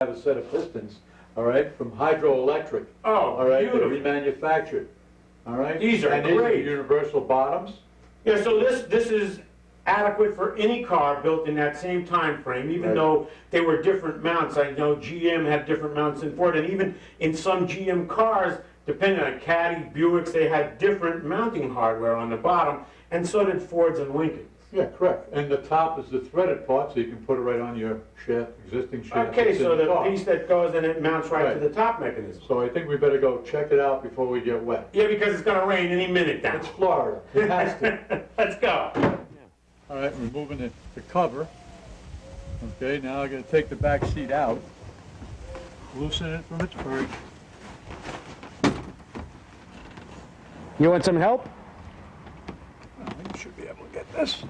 have a set of pistons, all right, from hydroelectric. Oh, All right, they're beautiful. remanufactured, all right? These are and these great. universal bottoms. Yeah, so this is adequate for any car built in that same time frame, even Right. though they were different mounts. I know GM had different mounts than Ford, and even in some GM cars, depending on Caddy, Buicks, they had different mounting hardware on the bottom, and so did Fords and Lincolns. Yeah, correct. And the top is the threaded part, so you can put it right on your shaft, existing shaft. Okay, that's in so the car. piece that goes in it mounts right to Right. the top mechanism. So I think we better go check it out before we get wet. Yeah, because it's gonna rain any minute now. It's Florida, it has to. Let's go. All right, removing the cover. Okay, now I'm gonna take the back seat out, loosen it from its perch. You want some help? I think you should be able to get this.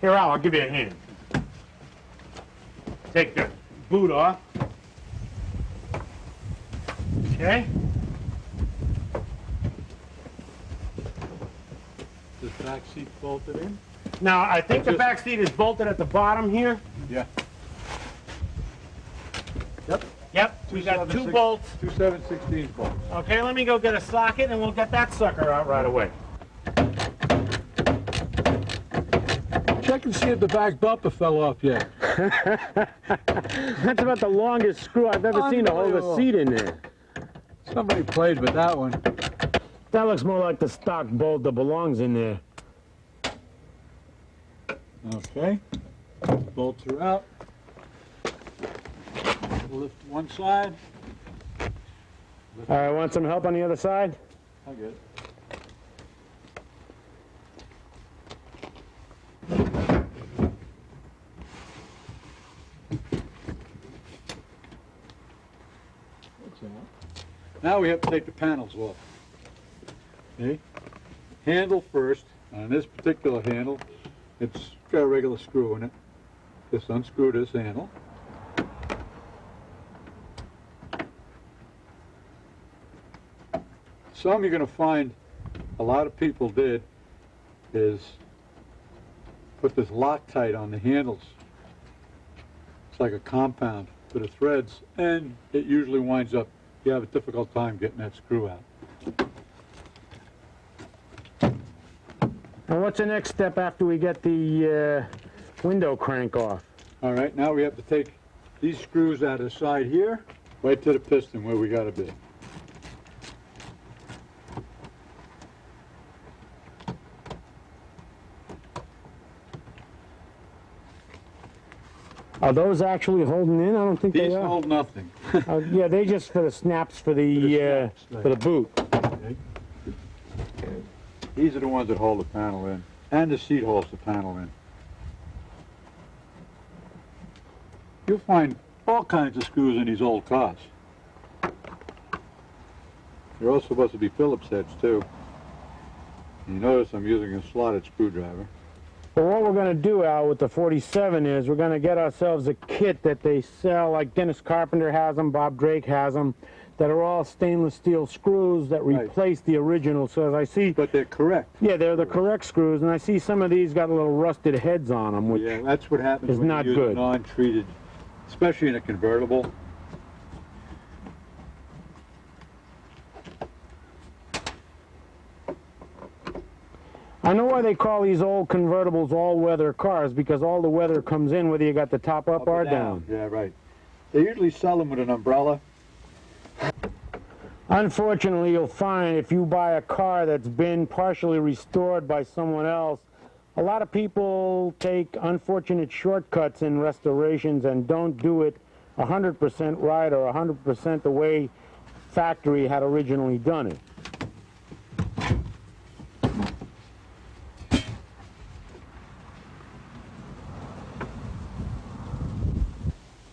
Here, I'll give you a hand. Take the boot off. Okay. This back seat bolted in? Now, I think the back seat is bolted at the bottom here. Yeah. Yep, we got two bolts. 2 7/16 bolts. Okay, let me go get a socket and we'll get that sucker out right away. Check and see if the back bumper fell off yet. That's about the longest screw I've ever seen to hold a seat in there. Somebody played with that one. That looks more like the stock bolt that belongs in there. Okay. Bolts are out. Lift one side. All right, want some help on the other side? I get it. Now we have to take the panels off. Okay? Handle first. On this particular handle, it's got a regular screw in it. Just unscrew this handle. Some you're going to find a lot of people did is put this Loctite on the handles. It's like a compound for the threads, and it usually winds up, you have a difficult time getting that screw out. And what's the next step after we get the window crank off? All right, now we have to take these screws out of the side here, right to the piston where we got to be. Are those actually holding in? I don't think These they are. hold nothing. Yeah, they just for the snaps for the snaps, right. for the boot. Okay. These are the ones that hold the panel in, and the seat holds the panel in. You'll find all kinds of screws in these old cars. They're all supposed to be Phillips heads too. You notice I'm using a slotted screwdriver. Well, what we're going to do, Al, with the 47 is we're going to get ourselves a kit that they sell, like Dennis Carpenter has them, Bob Drake has them, that are all stainless steel screws that Right. replace the original. So as I see, But they're correct. yeah, they're the correct screws, and I see some of these got little rusted heads on them, which Yeah, that's what happens is when not you use good. non-treated, especially in a convertible. I know why they call these old convertibles all-weather cars, because all the weather comes in whether you got the top up or down. Yeah, right. They usually sell them with an umbrella. Unfortunately, you'll find if you buy a car that's been partially restored by someone else, a lot of people take unfortunate shortcuts in restorations and don't do it 100% right or 100% the way factory had originally done it.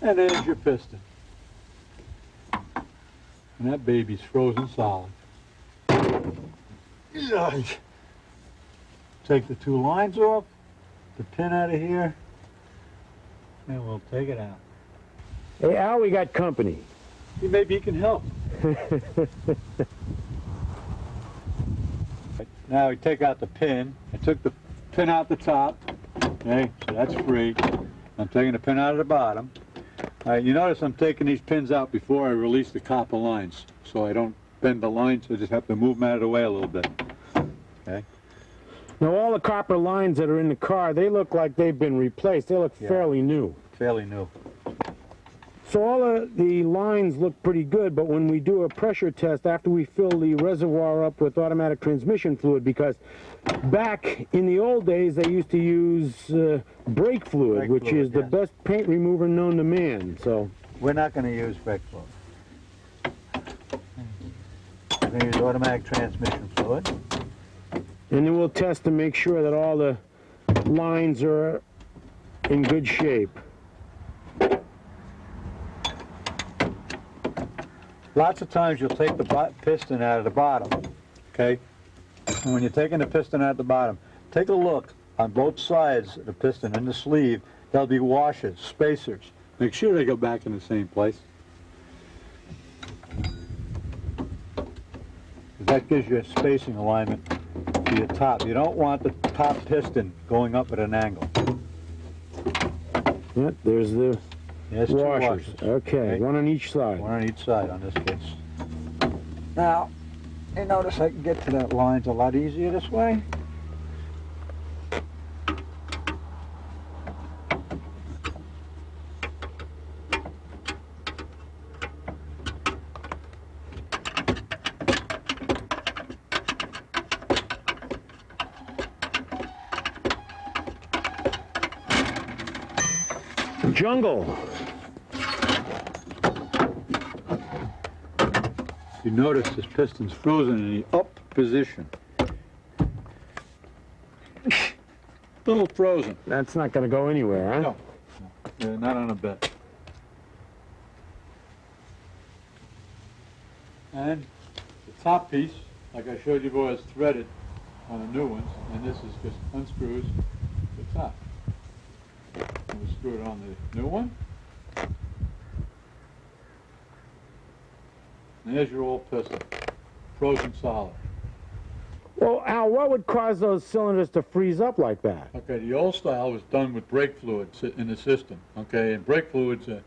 And there's your piston. And that baby's frozen solid. take the two lines off, the pin out of here, and we'll take it out. Hey, Al, we got company. Maybe he can help. Now we take out the pin. I took the pin out the top. Okay, so that's free. I'm taking the pin out of the bottom. You notice I'm taking these pins out before I release the copper lines, so I don't bend the lines. I just have to move them out of the way a little bit. Okay. Now all the copper lines that are in the car, they look like they've been replaced. They look fairly new. Fairly new. So all of the lines look pretty good, but when we do a pressure test after we fill the reservoir up with automatic transmission fluid, because back in the old days they used to use brake fluid, which is the best paint remover known to man. So we're not going to use brake fluid. We're going to use automatic transmission fluid. And then we'll test to make sure that all the lines are in good shape. Lots of times you'll take the piston out of the bottom, okay? And when you're taking the piston out of the bottom, take a look on both sides of the piston and the sleeve. There'll be washers, spacers. Make sure they go back in the same place. That gives you a spacing alignment to your top. You don't want the top piston going up at an angle. Yep, there's the There's two washers. Okay, one on each side. One on each side on this case. Now, you notice I can get to that lines a lot easier this way. Jungle. You notice this piston's frozen in the up position. Little frozen. That's not going to go anywhere, huh? No, not on a bit. And the top piece, like I showed you before, is threaded on the new ones, and this is just unscrews the top. And we screw it on the new one. And there's your old piston, frozen solid. Well, Al, what would cause those cylinders to freeze up like that? Okay, the old style was done with brake fluid in the system. Okay, and brake fluid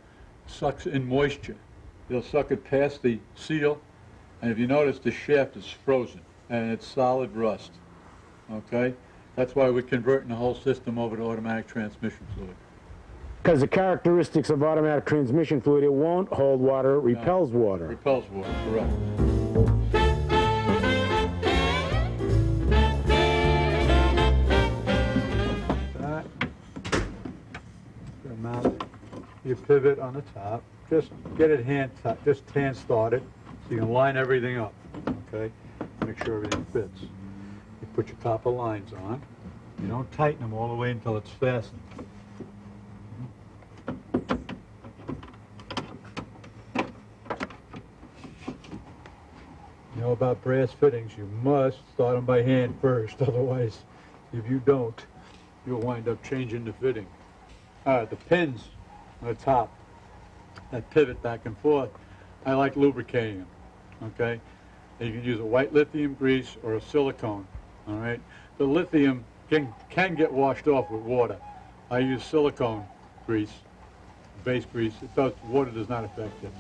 sucks in moisture. It'll suck it past the seal, and if you notice, the shaft is frozen and it's solid rust. Okay, that's why we're converting the whole system over to automatic transmission fluid. Because the characteristics of automatic transmission fluid, it won't hold water, it repels water. Repels water, correct. That. Mount your pivot on the top. Just get it hand started so you can line everything up. Okay, make sure everything fits. You put your copper lines on. You don't tighten them all the way until it's fastened. You know about brass fittings, you must start them by hand first, otherwise, if you don't, you'll wind up changing the fitting. The pins on the top, that pivot back and forth, I like lubricating them, okay? You can use a white lithium grease or a silicone, all right? The lithium can get washed off with water. I use silicone grease, base grease. Water does not affect it.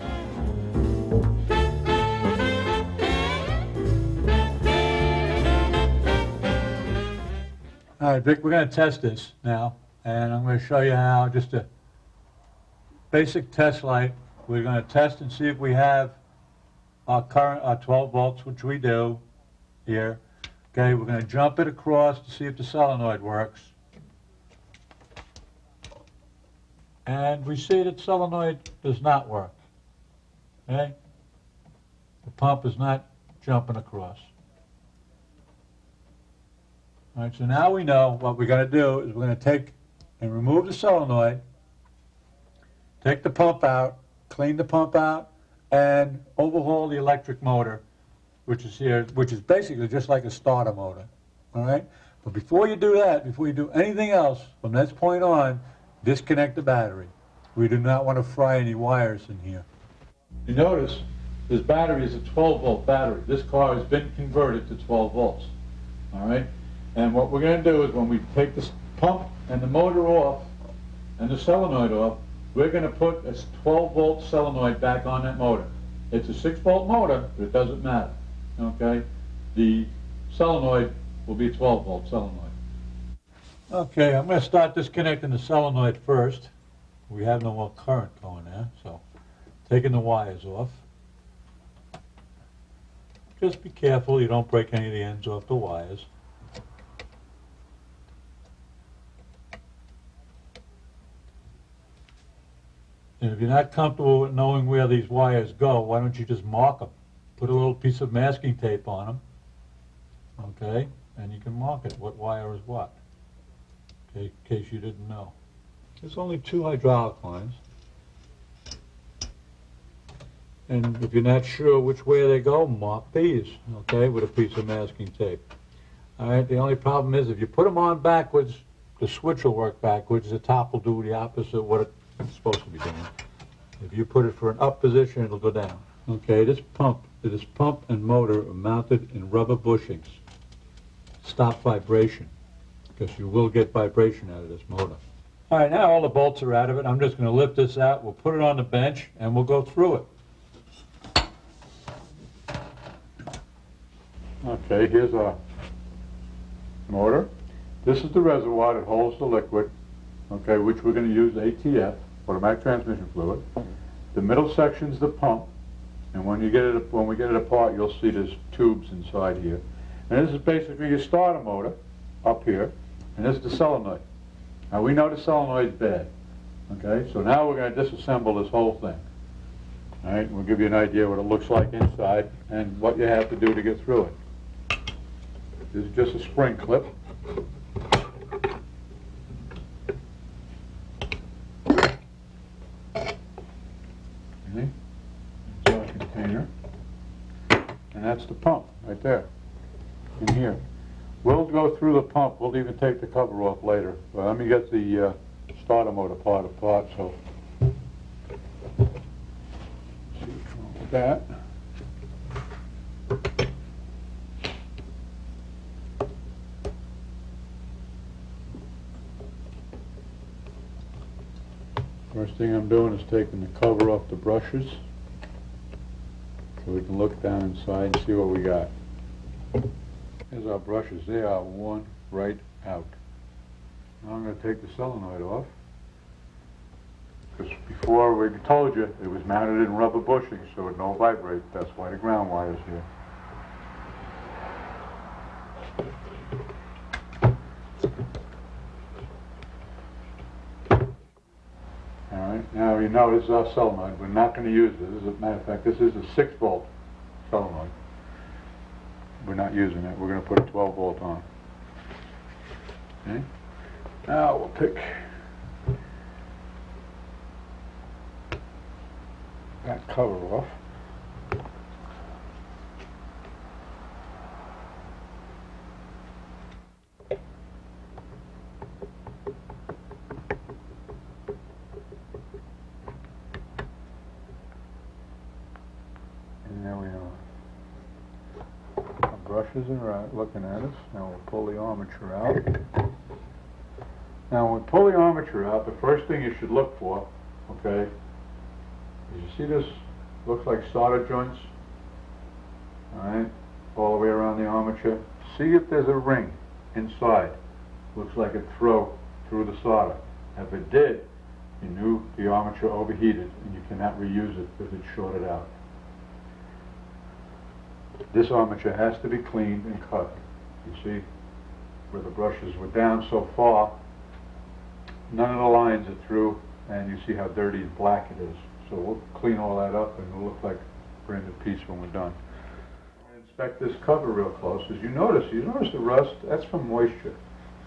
All right, Vic, we're going to test this now, and I'm going to show you how, just a basic test light. We're going to test and see if we have our current, our 12 volts, which we do here. Okay, we're going to jump it across to see if the solenoid works. And we see that solenoid does not work. Okay? The pump is not jumping across. All right, so now we know what we're going to do is we're going to take and remove the solenoid, take the pump out, clean the pump out, and overhaul the electric motor, which is here, which is basically just like a starter motor. All right, But before you do that, before you do anything else, from this point on, disconnect the battery. We do not want to fry any wires in here. You notice this battery is a 12-volt battery. This car has been converted to 12 volts. All right? And what we're going to do is when we take this pump and the motor off and the solenoid off, we're going to put a 12-volt solenoid back on that motor. It's a 6-volt motor, but it doesn't matter. Okay? The solenoid will be a 12-volt solenoid. Okay, I'm going to start disconnecting the solenoid first. We have no more current going there, so taking the wires off. Just be careful you don't break any of the ends off the wires. And if you're not comfortable with knowing where these wires go, why don't you just mark them? Put a little piece of masking tape on them, okay? And you can mark it, what wire is what, okay, in case you didn't know. There's only 2 hydraulic lines. And if you're not sure which way they go, mark these, okay, with a piece of masking tape. All right, the only problem is if you put them on backwards, the switch will work backwards, the top will do the opposite of what it's supposed to be doing. If you put it for an up position, it'll go down. Okay, this pump and motor are mounted in rubber bushings. Stop vibration, because you will get vibration out of this motor. All right, now all the bolts are out of it. I'm just going to lift this out. We'll put it on the bench, and we'll go through it. Okay, here's our motor. This is the reservoir that holds the liquid, okay, which we're going to use ATF, automatic transmission fluid. The middle section's the pump, and when we get it apart, you'll see there's tubes inside here. And this is basically your starter motor up here, and this is the solenoid. Now we know the solenoid's bad, okay? So now we're going to disassemble this whole thing. All right, we'll give you an idea what it looks like inside and what you have to do to get through it. This is just a spring clip. Okay. It's our container. And that's the pump right there, in here. We'll go through the pump. We'll even take the cover off later. Well, let me get the starter motor part apart. So, see what's wrong with that. First thing I'm doing is taking the cover off the brushes so we can look down inside and see what we got. Here's our brushes. They are one right out. Now I'm going to take the solenoid off, because before we told you it was mounted in rubber bushings so it don't vibrate. That's why the ground wire's here. Alright, now you know this is our solenoid. We're not going to use this. As a matter of fact, this is a 6-volt solenoid. We're not using it. We're going to put a 12-volt on. Okay? Now we'll pick that cover off. And there we are. Our brushes are out looking at us. Now we'll pull the armature out. Now when we pull the armature out, the first thing you should look for, okay, is you see this looks like solder joints, alright, all the way around the armature. See if there's a ring inside. Looks like it through the solder. If it did, you knew the armature overheated and you cannot reuse it because it's shorted out. This armature has to be cleaned and cut. You see where the brushes were down so far, none of the lines are through, and you see how dirty and black it is. So we'll clean all that up and it'll look like a brand new piece when we're done. Inspect this cover real close. As you notice the rust, that's from moisture.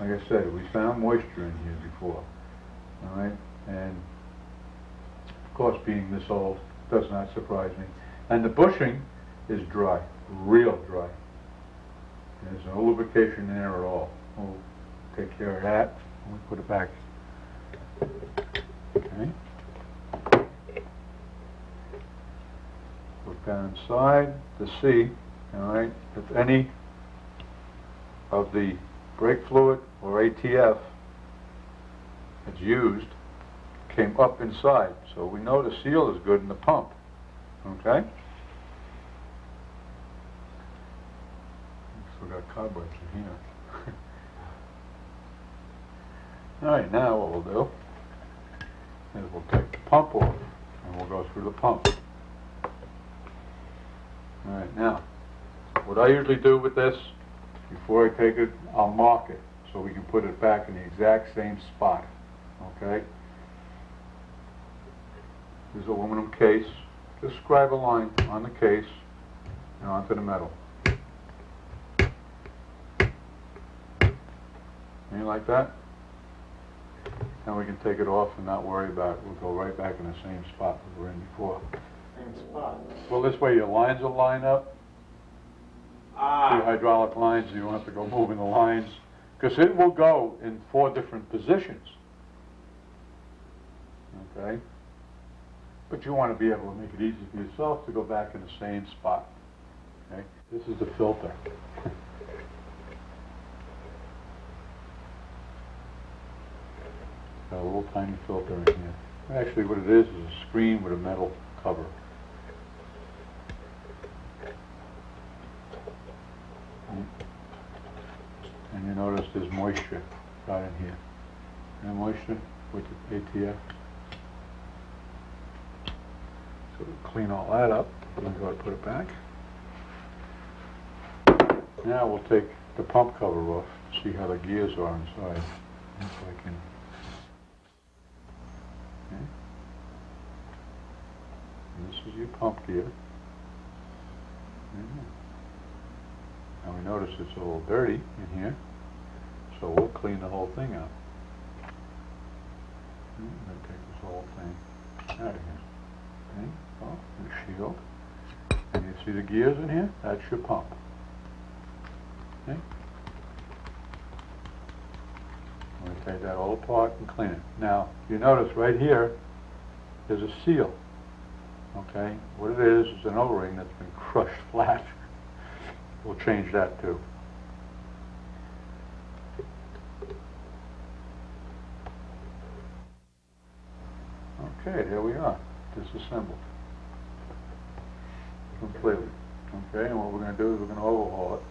Like I said, we found moisture in here before. Alright, and of course being this old does not surprise me. And the bushing is dry, real dry. There's no lubrication in there at all. we'll take care of that when we put it back. Okay. Look down inside to see, all right, if any of the brake fluid or ATF that's used came up inside. So we know the seal is good in the pump. Okay? Still got cobwebs in here. Alright, now what we'll do is we'll take the pump off and we'll go through the pump. Alright, now, what I usually do with this, before I take it, I'll mark it so we can put it back in the exact same spot. Okay? This is aluminum case. Just scribe a line on the case and onto the metal. Anything like that? Then we can take it off and not worry about it. We'll go right back in the same spot we were in before. Same spot. Well, this way your lines will line up. Your hydraulic lines, you don't have to go moving the lines. Because it will go in 4 different positions. Okay? But you want to be able to make it easy for yourself to go back in the same spot. Okay? This is the filter. Got a little tiny filter in here. Actually what it is a screen with a metal cover. And you notice there's moisture got in here. And moisture with the ATF. So we'll clean all that up and then go ahead and put it back. Now we'll take the pump cover off to see how the gears are inside. So I can. Okay. And this is your pump gear. Now we notice it's a little dirty in here, so we'll clean the whole thing out. I'm going to take this whole thing out of here. Okay, oh, the shield. And you see the gears in here? That's your pump. Okay? I'm going to take that all apart and clean it. Now, you notice right here, there's a seal. Okay? What it is an O-ring that's been crushed flat. We'll change that too. Okay, there we are. Disassembled. Completely. Okay, and what we're going to do is we're going to overhaul it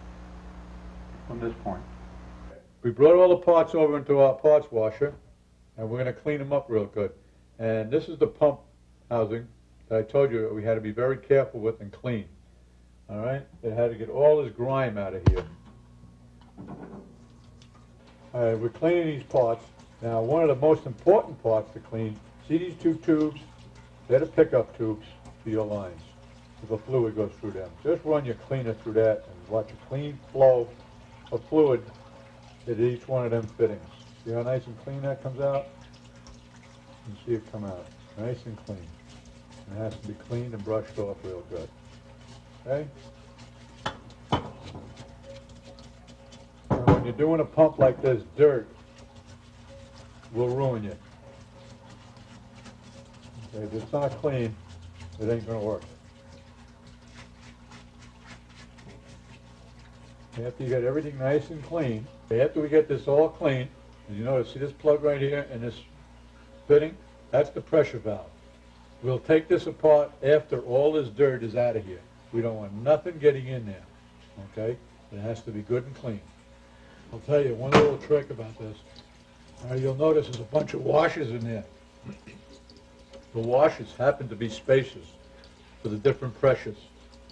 from this point. We brought all the parts over into our parts washer, and we're going to clean them up real good. And this is the pump housing that I told you we had to be very careful with and clean. All right, it had to get all this grime out of here. All right, we're cleaning these parts. Now, one of the most important parts to clean, see these 2 tubes? They're the pickup tubes for your lines. If the fluid goes through them. Just run your cleaner through that and watch a clean flow of fluid at each one of them fittings. See how nice and clean that comes out? You can see it come out. Nice and clean. And it has to be cleaned and brushed off real good. Okay? And when you're doing a pump like this, dirt will ruin you. Okay, if it's not clean, it ain't going to work. After you get everything nice and clean, after we get this all clean, you notice, see this plug right here and this fitting? That's the pressure valve. We'll take this apart after all this dirt is out of here. We don't want nothing getting in there, okay? It has to be good and clean. I'll tell you one little trick about this. You'll notice there's a bunch of washers in there. The washers happen to be spacers for the different pressures.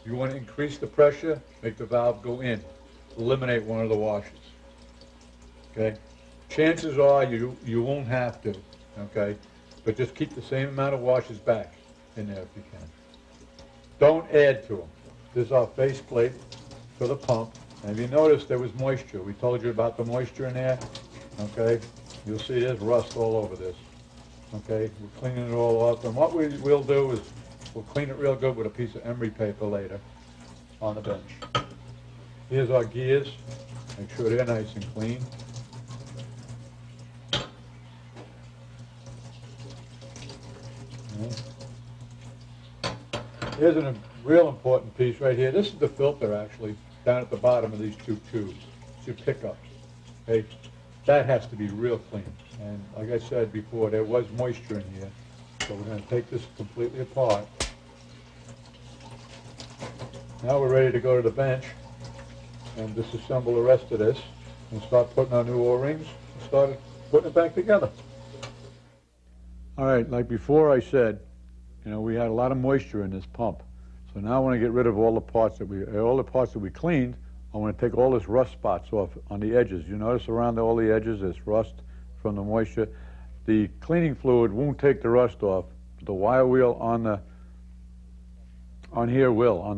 You want to increase the pressure, make the valve go in. Eliminate one of the washers, okay? Chances are you won't have to, okay? But just keep the same amount of washers back in there if you can. Don't add to them. This is our faceplate for the pump. And if you notice, there was moisture. We told you about the moisture in there, okay? You'll see there's rust all over this, okay? We're cleaning it all off. And what we'll do is we'll clean it real good with a piece of emery paper later on the bench. Here's our gears. Make sure they're nice and clean. Here's a real important piece right here. This is the filter, actually, down at the bottom of these two tubes. It's your pickup. Okay? That has to be real clean. And like I said before, there was moisture in here. So we're going to take this completely apart. Now we're ready to go to the bench and disassemble the rest of this and start putting our new O-rings and start putting it back together. All right, like before I said, you know, we had a lot of moisture in this pump. So now I want to get rid of all the parts that we cleaned. I want to take all this rust spots off on the edges. You notice around all the edges there's rust from the moisture. The cleaning fluid won't take the rust off. The wire wheel on the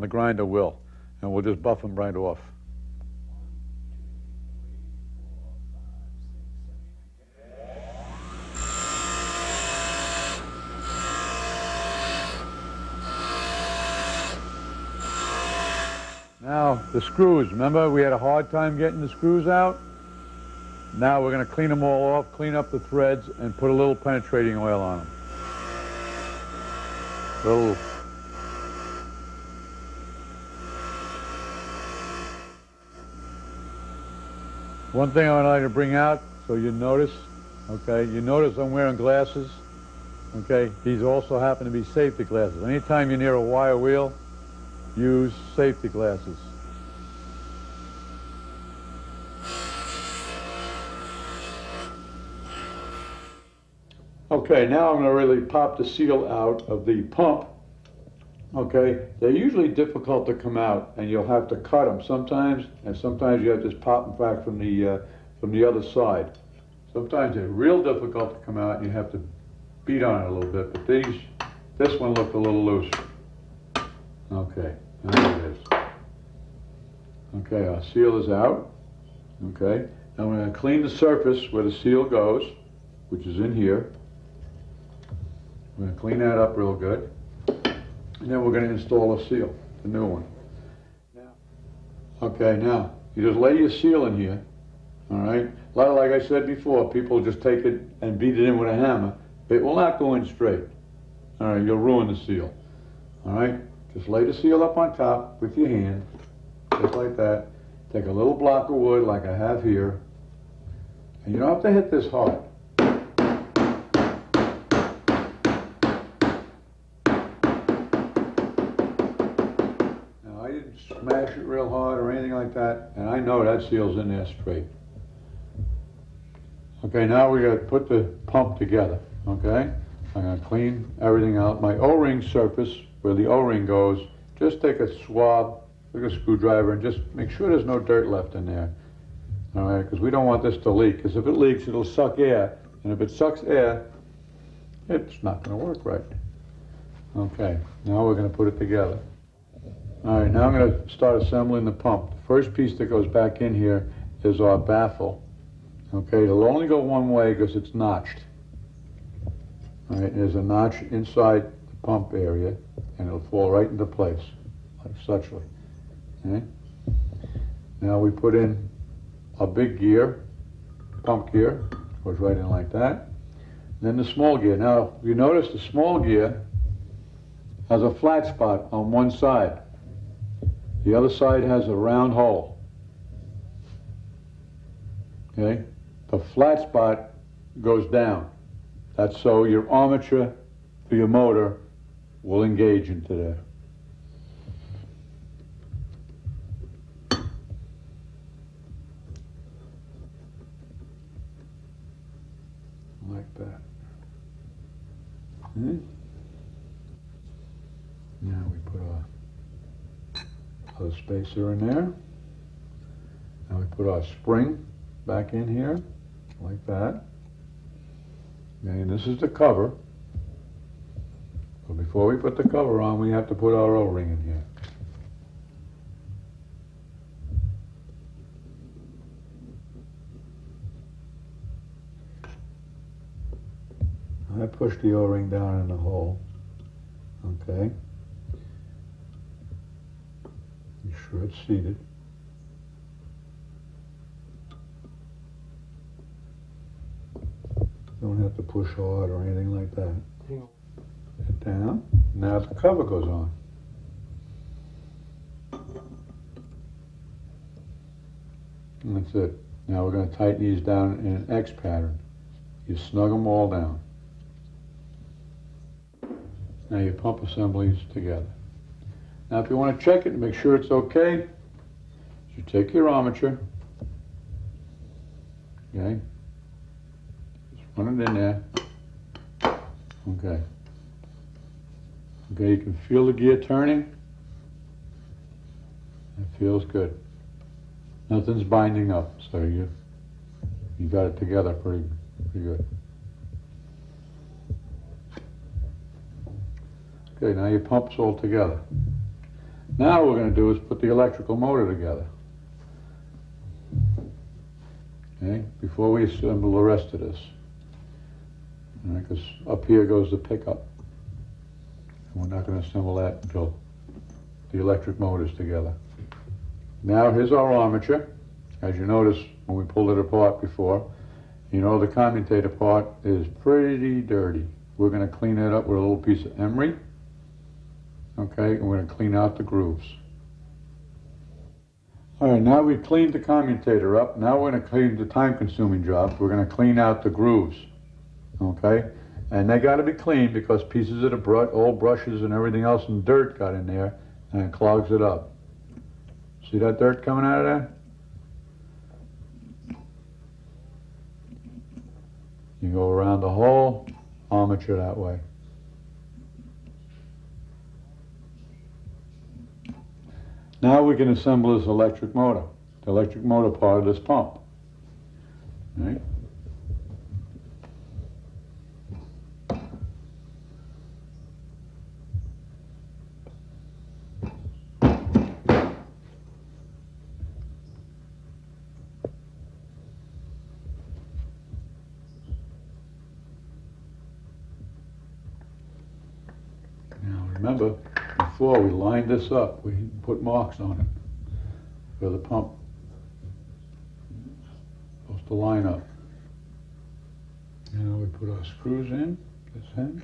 grinder will, and we'll just buff them right off. Now, the screws, remember we had a hard time getting the screws out? Now we're going to clean them all off, clean up the threads, and put a little penetrating oil on them. One thing I would like to bring out, so you notice, okay, you notice I'm wearing glasses, okay? These also happen to be safety glasses. Anytime you're near a wire wheel, use safety glasses. Okay, now I'm going to really pop the seal out of the pump. Okay, they're usually difficult to come out, and you'll have to cut them sometimes, and sometimes you have to just pop them back from the other side. Sometimes they're real difficult to come out, and you have to beat on it a little bit. But this one looked a little loose. Okay, there it is. Okay, our seal is out. Okay, now we're going to clean the surface where the seal goes, which is in here. We're going to clean that up real good. And then we're going to install a seal, the new one. Okay, now, you just lay your seal in here, all right? Like I said before, people just take it and beat it in with a hammer. It will not go in straight. All right, you'll ruin the seal. All right, just lay the seal up on top with your hand, just like that. Take a little block of wood like I have here, and you don't have to hit this hard. Smash it real hard or anything like that, and I know that seal's in there straight. Okay, now we got to put the pump together, okay? I'm going to clean everything out. My O-ring surface, where the O-ring goes, just take a swab, take a screwdriver, and just make sure there's no dirt left in there, all right? Because we don't want this to leak, because if it leaks, it'll suck air, and if it sucks air, it's not going to work right. Okay, now we're going to put it together. All right, now I'm going to start assembling the pump. The first piece that goes back in here is our baffle. Okay, it'll only go one way because it's notched. All right, there's a notch inside the pump area, and it'll fall right into place, like suchly. Okay? Now we put in a big gear, pump gear, goes right in like that. Then the small gear. Now, you notice the small gear has a flat spot on one side. The other side has a round hole. Okay? The flat spot goes down. That's so your armature for your motor will engage into there. Like that. Now we put our other spacer in there. Now we put our spring back in here, like that. And this is the cover. But before we put the cover on, we have to put our O-ring in here. I push the O-ring down in the hole. Okay. Be sure it's seated. Don't have to push hard or anything like that. down. Now the cover goes on. And that's it. Now we're going to tighten these down in an X pattern. You snug them all down. Now your pump assemblies together. Now if you want to check it and make sure it's okay, you take your armature, okay, just run it in there, okay. Okay, you can feel the gear turning. It feels good. Nothing's binding up, so you got it together pretty good. Okay, now your pump's all together. Now what we're going to do is put the electrical motor together. Okay, before we assemble the rest of this. All right, because up here goes the pickup. And we're not going to assemble that until the electric motor's together. Now here's our armature. As you notice when we pulled it apart before, you know the commutator part is pretty dirty. We're going to clean it up with a little piece of emery. Okay, and we're going to clean out the grooves. All right, now we've cleaned the commutator up. Now we're going to clean the time-consuming job. We're going to clean out the grooves. Okay, and they got to be cleaned because pieces of the old brushes and everything else and dirt got in there and it clogs it up. See that dirt coming out of there? You go around the whole armature that way. Now we can assemble this electric motor, the electric motor part of this pump. Right? Now remember, before we lined this up, we put marks on it where the pump is supposed to line up. Now we put our screws in this end.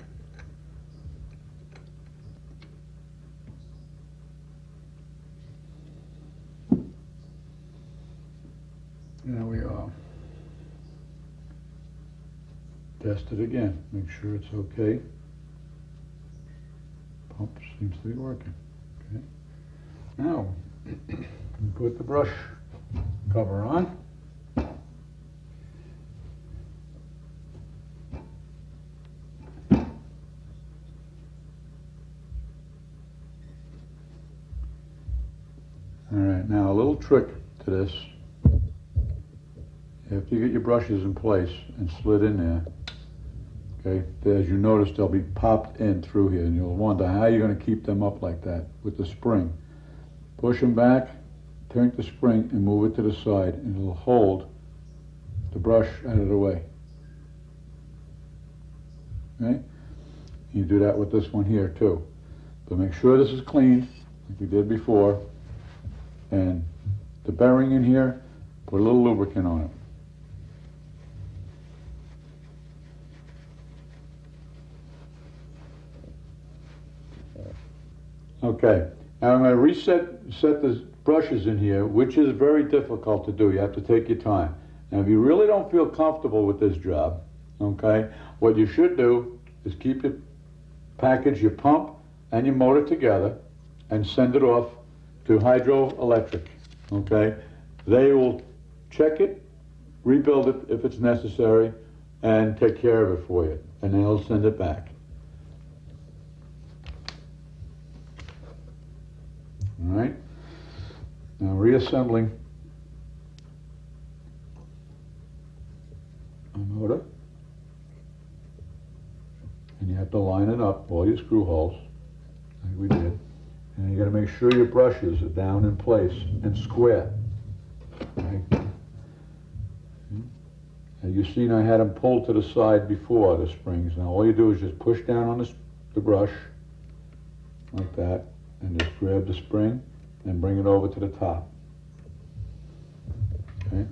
There we are. Test it again, make sure it's okay. Pump seems to be working. Okay. Now, put the brush cover on. All right, now a little trick to this. After you get your brushes in place and slid in there, okay, as you notice, they'll be popped in through here, and you'll wonder how you're going to keep them up like that with the spring. Push them back, turn the spring, and move it to the side, and it'll hold the brush out of the way. Okay? You do that with this one here too. But make sure this is cleaned, like we did before, and the bearing in here, put a little lubricant on it. Okay, now I'm going to set the brushes in here, which is very difficult to do. You have to take your time. And if you really don't feel comfortable with this job, okay, what you should do is package your pump and your motor together and send it off to hydroelectric, okay? They will check it, rebuild it if it's necessary, and take care of it for you. And they'll send it back. All right, now reassembling a motor, and you have to line it up, all your screw holes, like we did, and you got to make sure your brushes are down in place and square. Right? Now you've seen I had them pulled to the side before, the springs. Now all you do is just push down on the brush, like that, and just grab the spring and bring it over to the top. Okay?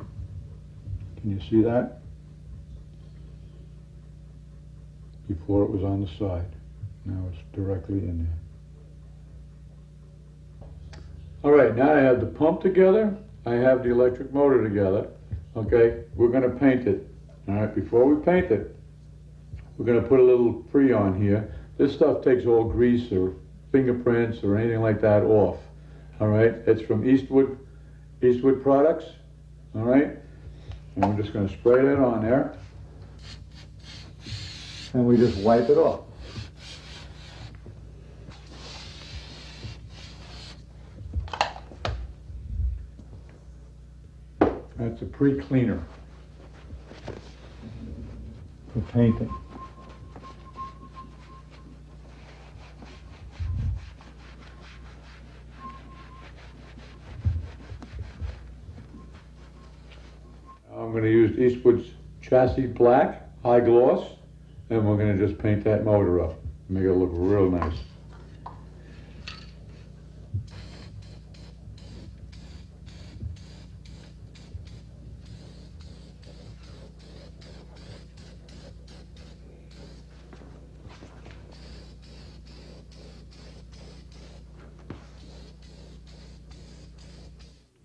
Can you see that? Before it was on the side. Now it's directly in there. All right, now I have the pump together. I have the electric motor together. Okay, we're going to paint it. All right, before we paint it, we're going to put a little Freon here. This stuff takes all grease or fingerprints or anything like that off. All right, it's from Eastwood products. All right, and we're just going to spray that on there, and we just wipe it off. That's a pre-cleaner for painting. I'm going to use Eastwood's chassis black, high gloss, and we're going to just paint that motor up, make it look real nice.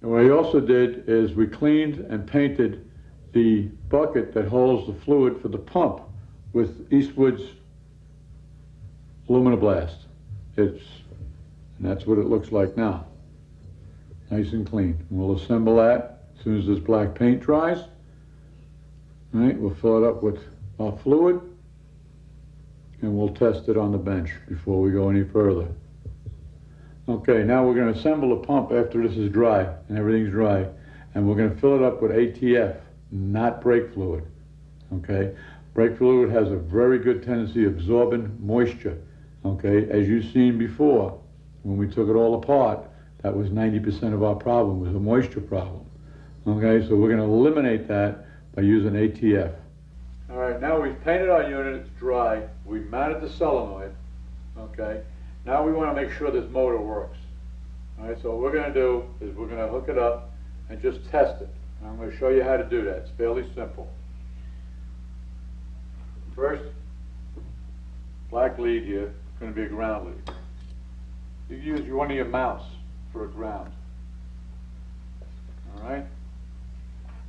And what I also did is we cleaned and painted the bucket that holds the fluid for the pump with Eastwood's Blast. And that's what it looks like now. Nice and clean. And we'll assemble that as soon as this black paint dries. All right, we'll fill it up with our fluid and we'll test it on the bench before we go any further. Okay, now we're going to assemble the pump after this is dry and everything's dry, and we're going to fill it up with ATF, not brake fluid. Okay, brake fluid has a very good tendency of absorbing moisture. Okay, as you've seen before, when we took it all apart, that was 90% of our problem, was a moisture problem. Okay, so we're going to eliminate that by using ATF. All right, now we've painted our unit, it's dry, we've mounted the solenoid. Okay. Now we want to make sure this motor works. All right, so what we're going to do is we're going to hook it up and just test it. And I'm going to show you how to do that. It's fairly simple. First, black lead here is going to be a ground lead. You can use one of your mounts for a ground. All right?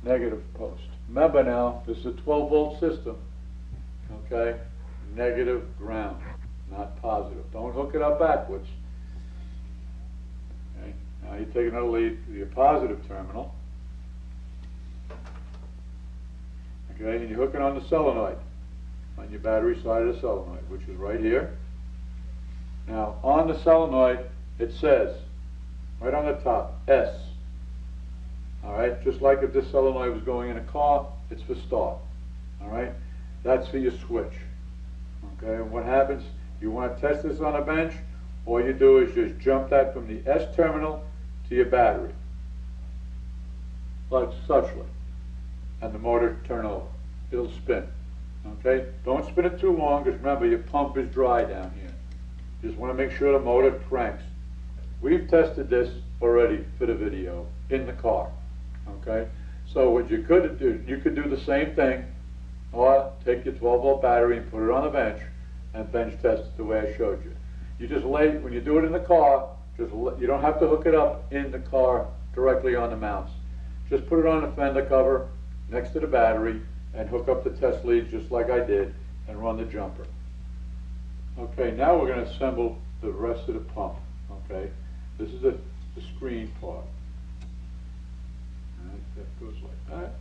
Negative post. Remember now, this is a 12-volt system. Okay? Negative ground. Not positive. Don't hook it up backwards. Okay. Now you take another lead to your positive terminal. Okay, and you hook it on the solenoid, on your battery side of the solenoid, which is right here. Now on the solenoid it says, right on the top, S. Alright, just like if this solenoid was going in a car, it's for start. Alright, that's for your switch. Okay, and what happens? You want to test this on a bench, all you do is just jump that from the S terminal to your battery, like suchly, and the motor turn over. It'll spin. Okay? Don't spin it too long, because remember your pump is dry down here. Just want to make sure the motor cranks. We've tested this already for the video in the car. Okay? So what you could do, you could do the same thing, or take your 12-volt battery and put it on the bench and bench test it the way I showed you. You just when you do it in the car, you don't have to hook it up in the car directly on the mounts. Just put it on the fender cover next to the battery and hook up the test leads just like I did and run the jumper. Okay, now we're going to assemble the rest of the pump. Okay, this is the screen part. And that goes like that.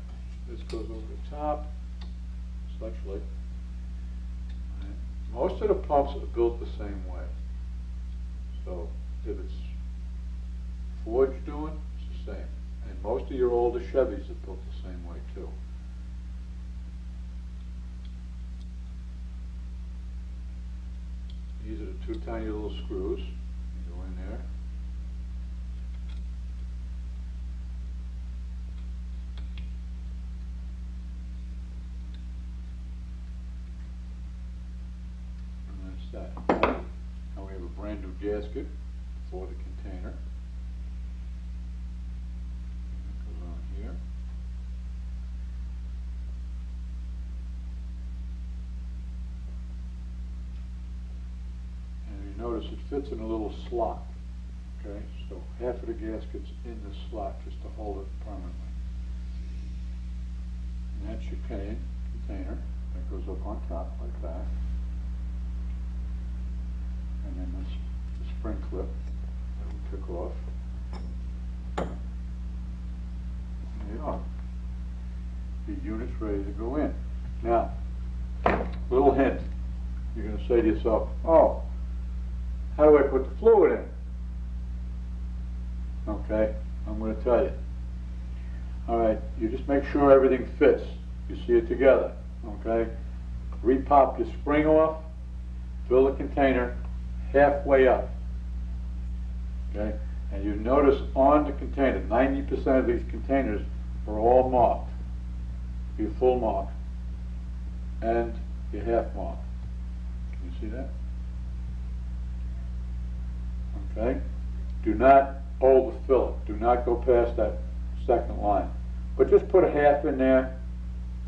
This goes over the top, suchly. Most of the pumps are built the same way. So if it's Ford's doing, it's the same. And most of your older Chevys are built the same way too. These are the two tiny little screws. You go in there. That. Now we have a brand new gasket for the container. That goes on here. notice it fits in a little slot. Okay, so half of the gasket's in the slot just to hold it permanently. And that's your container that goes up on top like that. And then this the spring clip that we took off. There you are. The unit's ready to go in. Now, little hint. You're going to say to yourself, oh, how do I put the fluid in? Okay, I'm going to tell you. All right, you just make sure everything fits. You see it together, okay? Repop your spring off, fill the container halfway up, okay? And you notice on the container, 90% of these containers are all marked. Your full mark and your half mark. Can you see that? Okay? Do not overfill it. Do not go past that second line. But just put a half in there,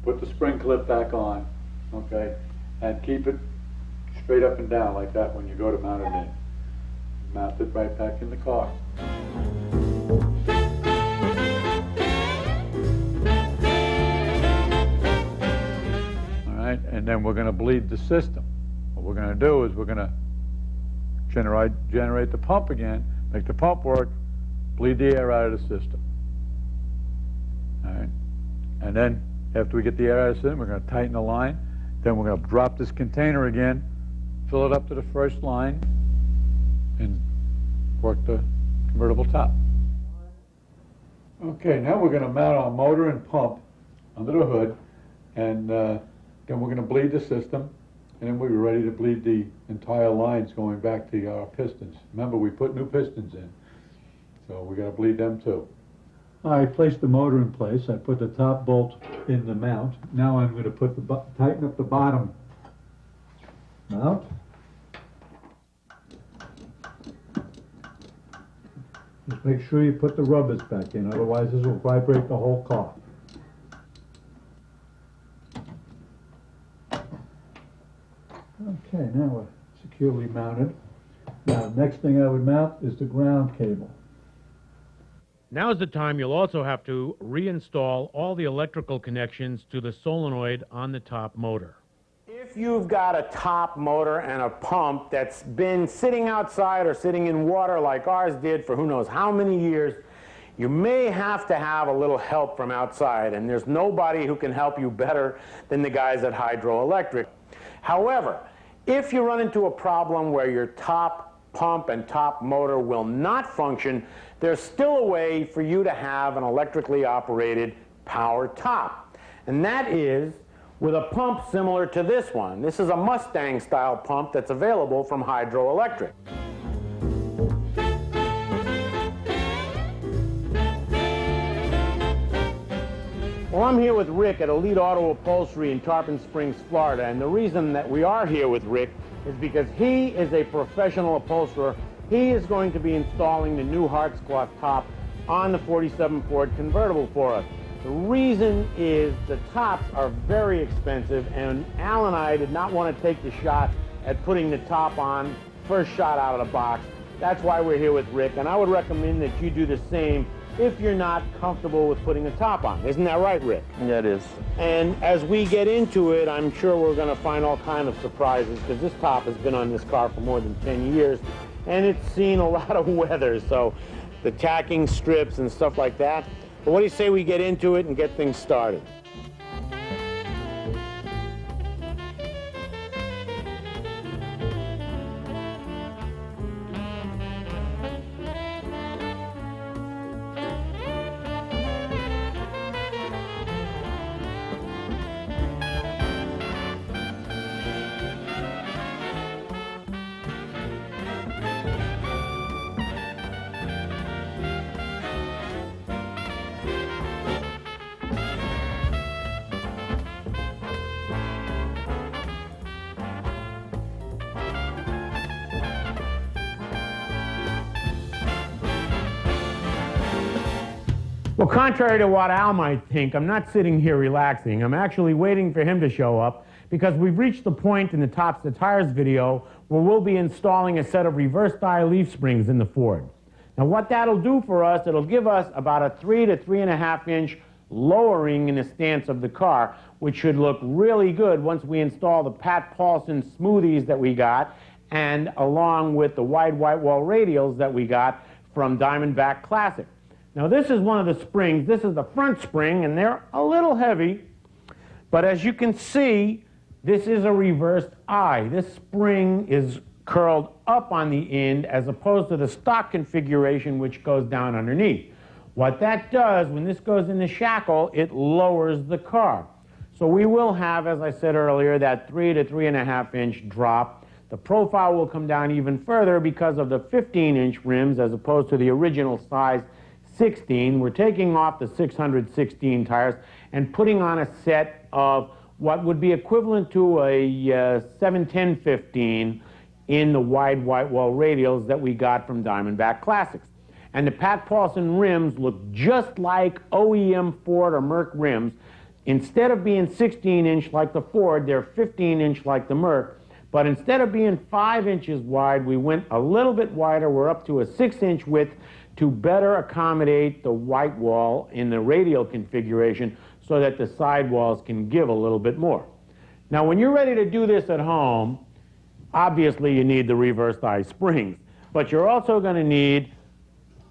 put the spring clip back on, okay? And keep it straight up and down like that when you go to mount it in. Mount it right back in the car. All right, and then we're going to bleed the system. What we're going to do is we're going to generate the pump again, make the pump work, bleed the air out of the system. All right, and then after we get the air out of the system, we're going to tighten the line. Then we're going to drop this container again, fill it up to the first line, and work the convertible top. Okay, now we're going to mount our motor and pump under the hood, and then we're going to bleed the system, and then we're ready to bleed the entire lines going back to our pistons. Remember, we put new pistons in, so we're going to bleed them too. I placed the motor in place. I put the top bolt in the mount. Now I'm going to put tighten up the bottom mount. Just make sure you put the rubbers back in, otherwise this will vibrate the whole car. Okay, now we're securely mounted. Now, the next thing I would mount is the ground cable. Now's the time you'll also have to reinstall all the electrical connections to the solenoid on the top motor. If you've got a top motor and a pump that's been sitting outside or sitting in water like ours did for who knows how many years, you may have to have a little help from outside, and there's nobody who can help you better than the guys at Hydroelectric. However, if you run into a problem where your top pump and top motor will not function, there's still a way for you to have an electrically operated power top. And that is with a pump similar to this one. This is a Mustang-style pump that's available from Hydroelectric. Well, I'm here with Rick at Elite Auto Upholstery in Tarpon Springs, Florida, and the reason that we are here with Rick is because he is a professional upholsterer. He is going to be installing the new Hartscloth top on the 47 Ford Convertible for us. The reason is the tops are very expensive, and Al and I did not want to take the shot at putting the top on first shot out of the box. That's why we're here with Rick, and I would recommend that you do the same if you're not comfortable with putting a top on. Isn't that right, Rick? Yeah, it is. And as we get into it, I'm sure we're going to find all kinds of surprises, because this top has been on this car for more than 10 years, and it's seen a lot of weather, so the tacking strips and stuff like that. But what do you say we get into it and get things started? Well, contrary to what Al might think, I'm not sitting here relaxing. I'm actually waiting for him to show up, because we've reached the point in the Tops the Tires video where we'll be installing a set of reverse die leaf springs in the Ford. Now what that'll do for us, it'll give us about a 3 to 3.5 inch lowering in the stance of the car, which should look really good once we install the Pat Paulson smoothies that we got, and along with the wide white wall radials that we got from Diamondback Classic. Now this is one of the springs. This is the front spring, and they're a little heavy, but as you can see, this is a reversed eye. This spring is curled up on the end as opposed to the stock configuration which goes down underneath. What that does, when this goes in the shackle, it lowers the car. So we will have, as I said earlier, that 3 to 3.5 inch drop. The profile will come down even further because of the 15-inch rims as opposed to the original size 16. We're taking off the 616 tires and putting on a set of what would be equivalent to a 710-15 in the wide white wall radials that we got from Diamondback Classics. And the Pat Paulson rims look just like OEM Ford or Merc rims. Instead of being 16-inch like the Ford, they're 15-inch like the Merc. But instead of being 5 inches wide, we went a little bit wider. We're up to a 6-inch width to better accommodate the white wall in the radial configuration so that the sidewalls can give a little bit more. Now, when you're ready to do this at home, obviously you need the reverse die springs, but you're also going to need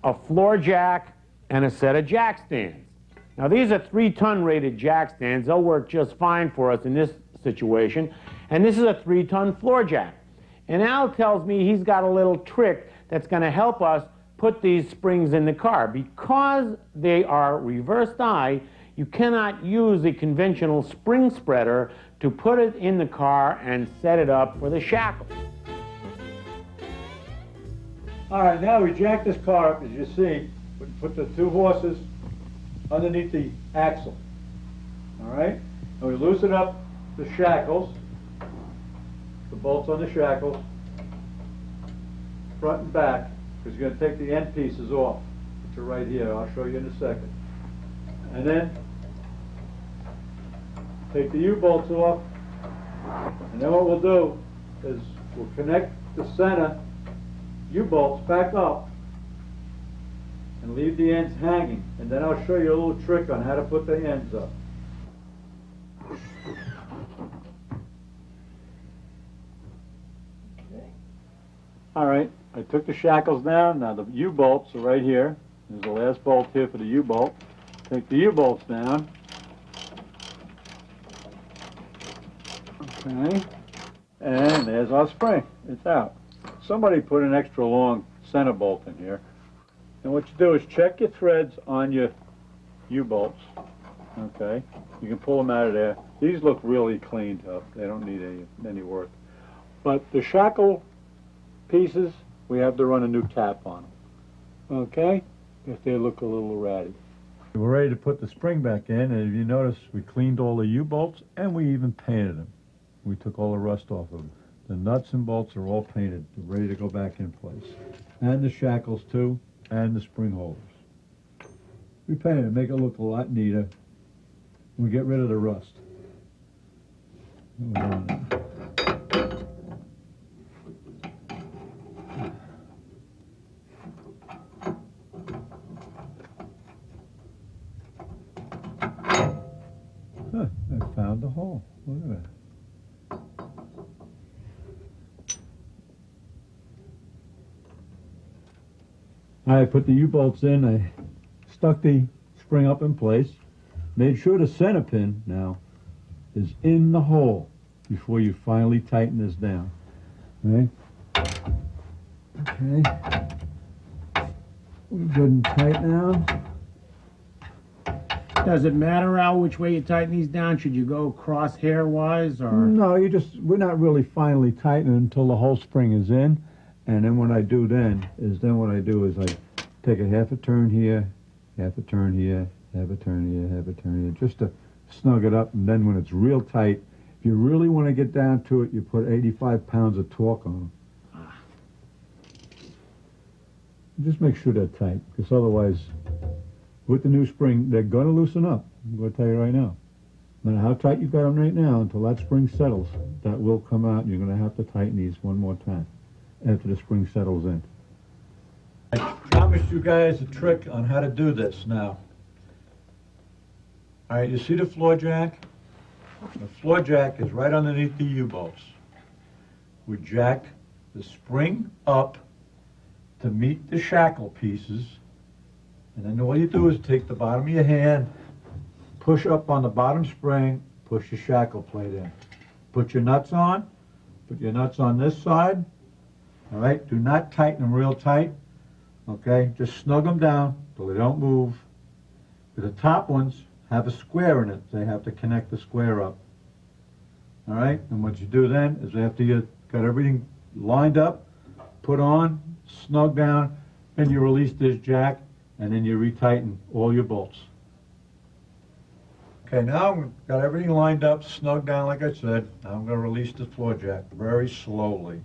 a floor jack and a set of jack stands. Now, these are 3-ton rated jack stands. They'll work just fine for us in this situation. And this is a 3-ton floor jack. And Al tells me he's got a little trick that's going to help us put these springs in the car. Because they are reverse die, you cannot use a conventional spring spreader to put it in the car and set it up for the shackle. All right, now we jack this car up, as you see. We put the 2 horses underneath the axle. All right? And we loosen up the shackles, the bolts on the shackles, front and back, because you're going to take the end pieces off, which are right here. I'll show you in a second. And then take the U-bolts off, and then what we'll do is we'll connect the center U-bolts back up and leave the ends hanging, and then I'll show you a little trick on how to put the ends up. All right, I took the shackles down. Now the U-bolts are right here. There's the last bolt here for the U-bolt. Take the U-bolts down. Okay, and there's our spring. It's out. Somebody put an extra long center bolt in here. And what you do is check your threads on your U-bolts. Okay, you can pull them out of there. These look really cleaned up. They don't need any work. But the shackle pieces, we have to run a new cap on them. Okay, if they look a little ratty. We're ready to put the spring back in, and if you notice, we cleaned all the U-bolts and we even painted them. We took all the rust off of them. The nuts and bolts are all painted, ready to go back in place. And the shackles too, and the spring holders. We painted it, make it look a lot neater. We get rid of the rust. Huh, I found the hole. Look at that. I put the U-bolts in, I stuck the spring up in place, made sure the center pin now is in the hole before you finally tighten this down. Okay? Okay. We're good and tight now. Does it matter, Al, which way you tighten these down? Should you go crosshair-wise, or? No, we're not really finally tightening until the whole spring is in. And then what I do is I take a half a turn here, half a turn here, half a turn here, half a turn here, just to snug it up. And then when it's real tight, if you really want to get down to it, you put 85 pounds of torque on them. Just make sure they're tight, because otherwise, with the new spring, they're going to loosen up. I'm going to tell you right now. No matter how tight you've got them right now, until that spring settles, that will come out. You're going to have to tighten these one more time after the spring settles in. I promised you guys a trick on how to do this now. All right, you see the floor jack? The floor jack is right underneath the U-bolts. We jack the spring up to meet the shackle pieces, and then all you do is take the bottom of your hand, push up on the bottom spring, push your shackle plate in. Put your nuts on. Put your nuts on this side. All right, do not tighten them real tight. Okay, just snug them down so they don't move. The top ones have a square in it. They have to connect the square up. All right, and what you do then is after you got everything lined up, put on, snug down, then you release this jack, and then you retighten all your bolts. Okay, now I've got everything lined up, snug down like I said. Now I'm going to release the floor jack very slowly.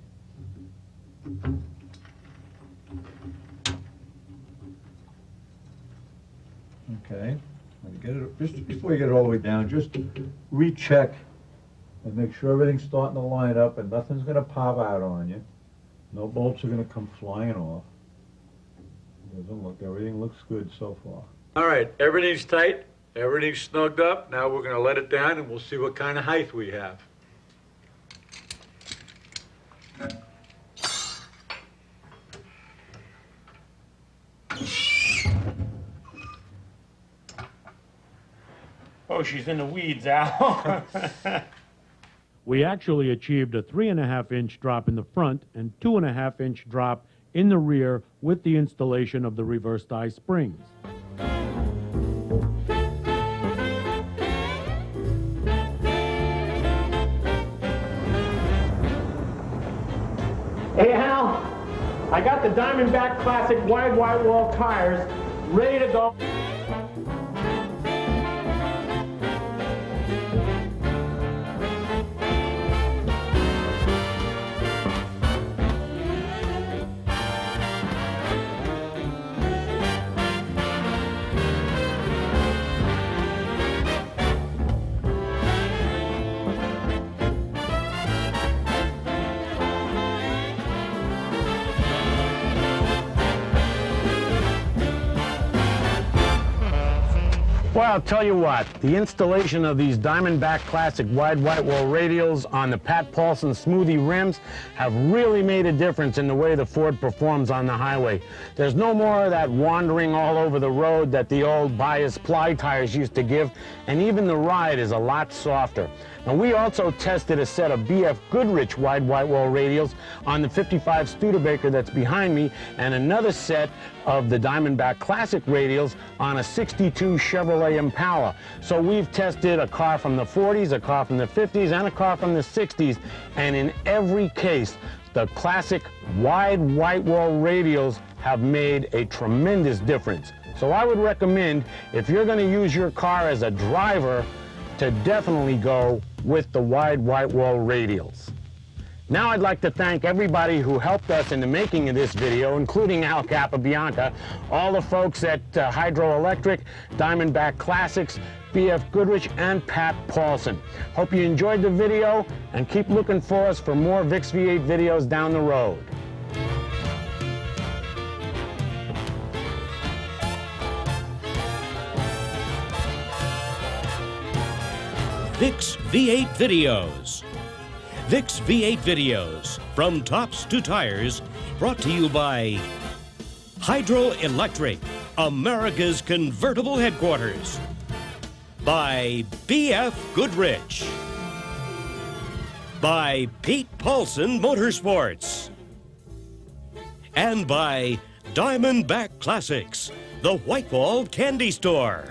Okay, when you get it, just before you get it all the way down, just recheck and make sure everything's starting to line up and nothing's going to pop out on you. No bolts are going to come flying off. Everything looks good so far. All right, everything's tight, everything's snugged up. Now we're going to let it down and we'll see what kind of height we have. Oh, she's in the weeds, Al. We actually achieved a 3.5-inch drop in the front and 2.5-inch drop in the rear with the installation of the reverse die springs. Hey, Al, I got the Diamondback Classic wide white wall tires ready to go. Well, I'll tell you what, the installation of these Diamondback Classic wide white wall radials on the Pat Paulson Smoothie rims have really made a difference in the way the Ford performs on the highway. There's no more of that wandering all over the road that the old bias ply tires used to give, and even the ride is a lot softer. Now, we also tested a set of BF Goodrich wide white wall radials on the 55 Studebaker that's behind me, and another set of the Diamondback Classic radials on a 62 Chevrolet Impala. So we've tested a car from the 40s, a car from the 50s, and a car from the 60s, and in every case, the classic wide white wall radials have made a tremendous difference. So I would recommend, if you're going to use your car as a driver, to definitely go with the wide white wall radials. Now I'd like to thank everybody who helped us in the making of this video, including Al Capabianca, all the folks at Hydro Electric, Diamondback Classics, BF Goodrich, and Pat Paulson. Hope you enjoyed the video, and keep looking for us for more VIX V8 videos down the road. VIX V8 Videos. VIX V8 Videos, from tops to tires, brought to you by Hydro Electric, America's convertible headquarters. By BF Goodrich. By Pete Paulson Motorsports. And by Diamondback Classics, the white-walled candy store.